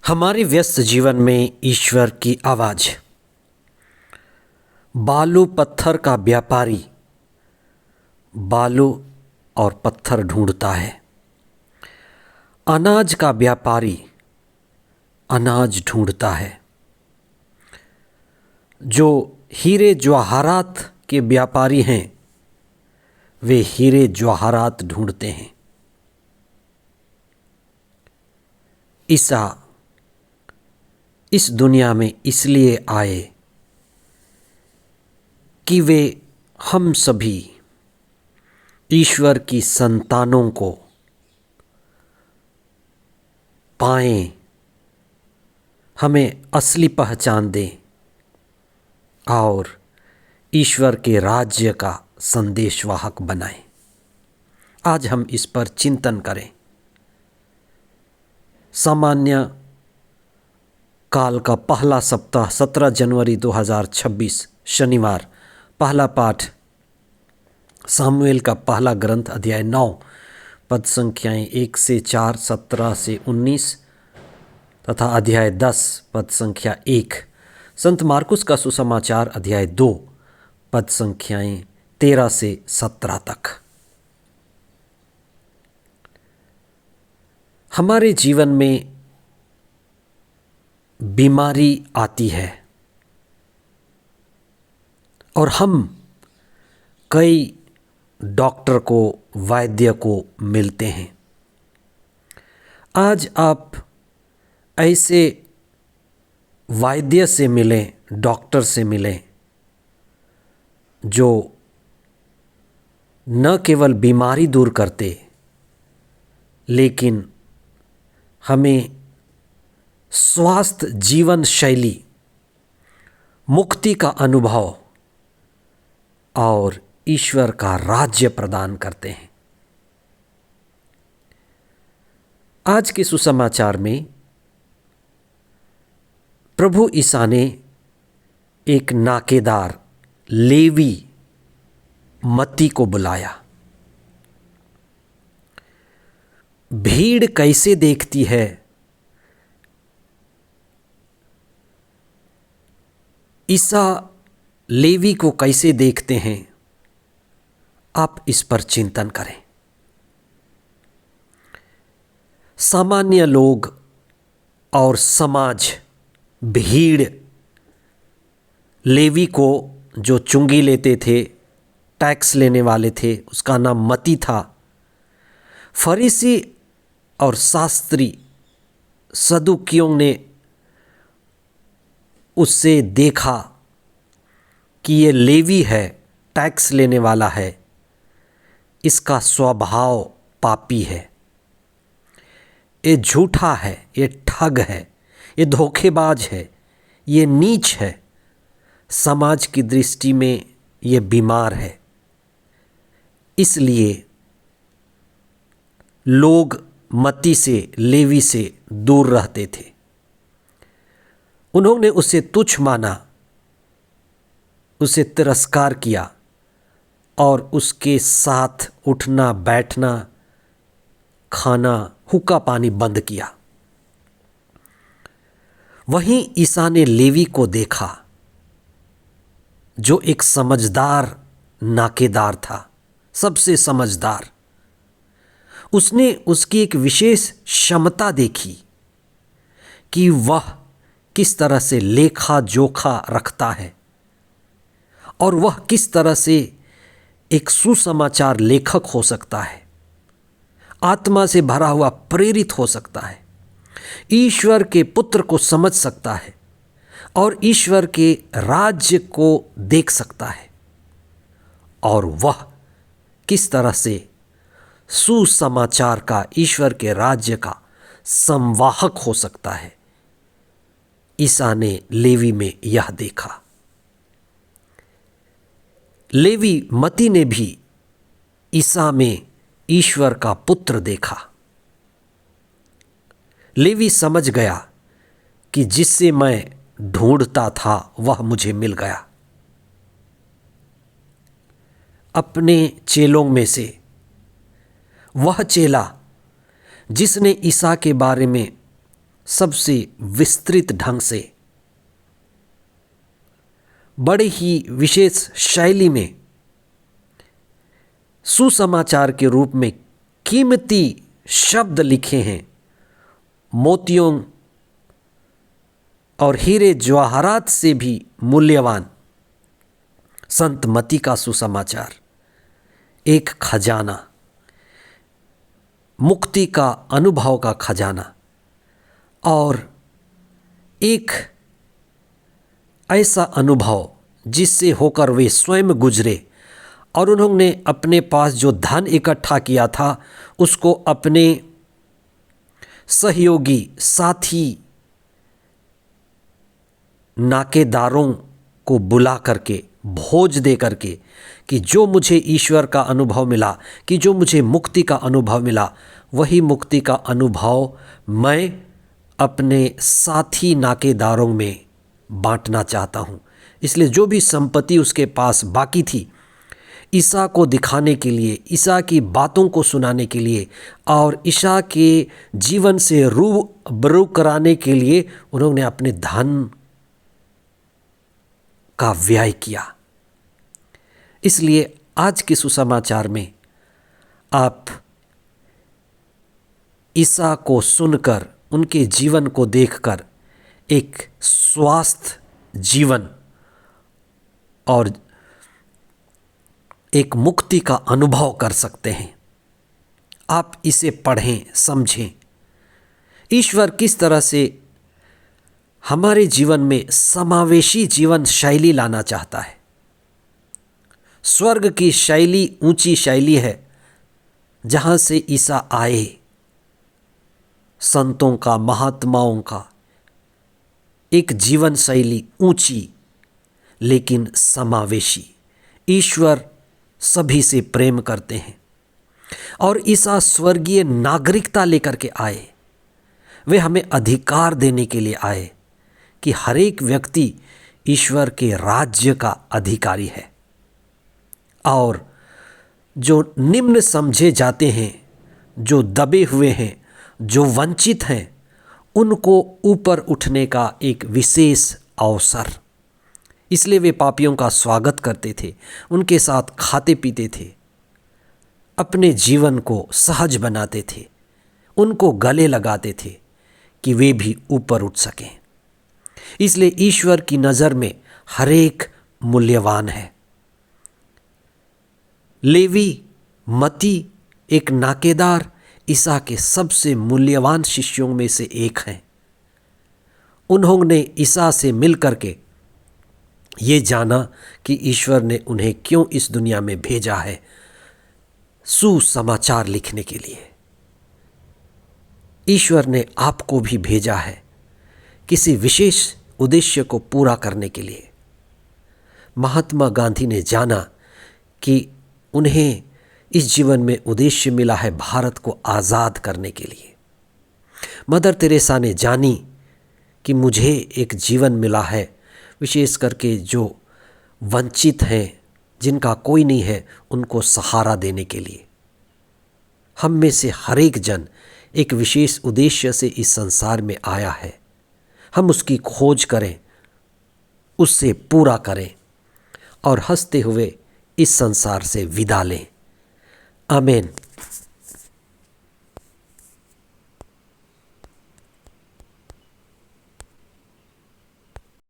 हमारे व्यस्त जीवन में ईश्वर की आवाज़। बालू पत्थर का व्यापारी बालू और पत्थर ढूंढता है। अनाज का व्यापारी अनाज ढूंढता है। जो हीरे जवाहरात के व्यापारी हैं वे हीरे जवाहरात ढूंढते हैं। ईसा इस दुनिया में इसलिए आए कि वे हम सभी ईश्वर की संतानों को पाएं, हमें असली पहचान दें और ईश्वर के राज्य का संदेशवाहक बनाएं। आज हम इस पर चिंतन करें। सामान्य काल का पहला सप्ताह 17 जनवरी 2026 शनिवार। पहला पाठ सामुएल का पहला ग्रंथ अध्याय 9 पद संख्याएं 1 से 4, 17 से 19 तथा अध्याय 10 पद संख्या 1। संत मार्कुस का सुसमाचार अध्याय 2 पद संख्याएं 13 से 17 तक। हमारे जीवन में बीमारी आती है और हम कई डॉक्टर को, वैद्य को मिलते हैं। आज आप ऐसे वैद्य से मिलें, डॉक्टर से मिलें जो न केवल बीमारी दूर करते लेकिन हमें स्वास्थ्य जीवन शैली, मुक्ति का अनुभव और ईश्वर का राज्य प्रदान करते हैं। आज के सुसमाचार में प्रभु ईसा ने एक नाकेदार लेवी मत्ती को बुलाया। भीड़ कैसे देखती है, ईसा लेवी को कैसे देखते हैं, आप इस पर चिंतन करें। सामान्य लोग और समाज भीड़ लेवी को, जो चुंगी लेते थे, टैक्स लेने वाले थे, उसका नाम मत्ती था। फरीसी और शास्त्री सदुकियों ने उससे देखा कि ये लेवी है, टैक्स लेने वाला है, इसका स्वभाव पापी है, ये झूठा है, ये ठग है, ये धोखेबाज है, ये नीच है, समाज की दृष्टि में ये बीमार है। इसलिए लोग मत्ती से, लेवी से दूर रहते थे। उन्होंने उसे तुच्छ माना, उसे तिरस्कार किया और उसके साथ उठना, बैठना, खाना, हुक्का पानी बंद किया। वहीं ईसा ने लेवी को देखा जो एक समझदार नाकेदार था, सबसे समझदार। उसने उसकी एक विशेष क्षमता देखी कि वह किस तरह से लेखा जोखा रखता है और वह किस तरह से एक सुसमाचार लेखक हो सकता है, आत्मा से भरा हुआ प्रेरित हो सकता है, ईश्वर के पुत्र को समझ सकता है और ईश्वर के राज्य को देख सकता है, और वह किस तरह से सुसमाचार का, ईश्वर के राज्य का संवाहक हो सकता है। ईसा ने लेवी में यह देखा। लेवी मत्ती ने भी ईसा में ईश्वर का पुत्र देखा। लेवी समझ गया कि जिससे मैं ढूंढता था वह मुझे मिल गया। अपने चेलों में से वह चेला जिसने ईसा के बारे में सबसे विस्तृत ढंग से, बड़े ही विशेष शैली में सुसमाचार के रूप में कीमती शब्द लिखे हैं। मोतियों और हीरे जवाहरात से भी मूल्यवान संत मती का सुसमाचार एक खजाना, मुक्ति का अनुभव का खजाना, और एक ऐसा अनुभव जिससे होकर वे स्वयं गुजरे और उन्होंने अपने पास जो धन इकट्ठा किया था उसको अपने सहयोगी साथी नाकेदारों को बुला करके भोज दे करके कि जो मुझे ईश्वर का अनुभव मिला, कि जो मुझे मुक्ति का अनुभव मिला, वही मुक्ति का अनुभव मैं अपने साथी नाकेदारों में बांटना चाहता हूँ। इसलिए जो भी संपत्ति उसके पास बाकी थी, ईसा को दिखाने के लिए, ईसा की बातों को सुनाने के लिए और ईसा के जीवन से रूबरू कराने के लिए उन्होंने अपने धन का व्यय किया। इसलिए आज के सुसमाचार में आप ईसा को सुनकर, उनके जीवन को देखकर एक स्वस्थ जीवन और एक मुक्ति का अनुभव कर सकते हैं। आप इसे पढ़ें, समझें। ईश्वर किस तरह से हमारे जीवन में समावेशी जीवन शैली लाना चाहता है। स्वर्ग की शैली ऊंची शैली है जहाँ से ईसा आए, संतों का, महात्माओं का एक जीवन शैली ऊंची लेकिन समावेशी। ईश्वर सभी से प्रेम करते हैं और ईसा स्वर्गीय नागरिकता लेकर के आए। वे हमें अधिकार देने के लिए आए कि हर एक व्यक्ति ईश्वर के राज्य का अधिकारी है और जो निम्न समझे जाते हैं, जो दबे हुए हैं, जो वंचित हैं, उनको ऊपर उठने का एक विशेष अवसर। इसलिए वे पापियों का स्वागत करते थे, उनके साथ खाते पीते थे, अपने जीवन को सहज बनाते थे, उनको गले लगाते थे कि वे भी ऊपर उठ सकें। इसलिए ईश्वर की नज़र में हर एक मूल्यवान है। लेवी, मती एक नाकेदार ईसा के सबसे मूल्यवान शिष्यों में से एक हैं। उन्होंने ईसा से मिल करके ये जाना कि ईश्वर ने उन्हें क्यों इस दुनिया में भेजा है, सुसमाचार लिखने के लिए। ईश्वर ने आपको भी भेजा है किसी विशेष उद्देश्य को पूरा करने के लिए। महात्मा गांधी ने जाना कि उन्हें इस जीवन में उद्देश्य मिला है भारत को आज़ाद करने के लिए। मदर तेरेसा ने जानी कि मुझे एक जीवन मिला है विशेष करके जो वंचित हैं, जिनका कोई नहीं है, उनको सहारा देने के लिए। हम में से हर एक जन एक विशेष उद्देश्य से इस संसार में आया है। हम उसकी खोज करें, उससे पूरा करें और हंसते हुए इस संसार से विदा लें। आमीन।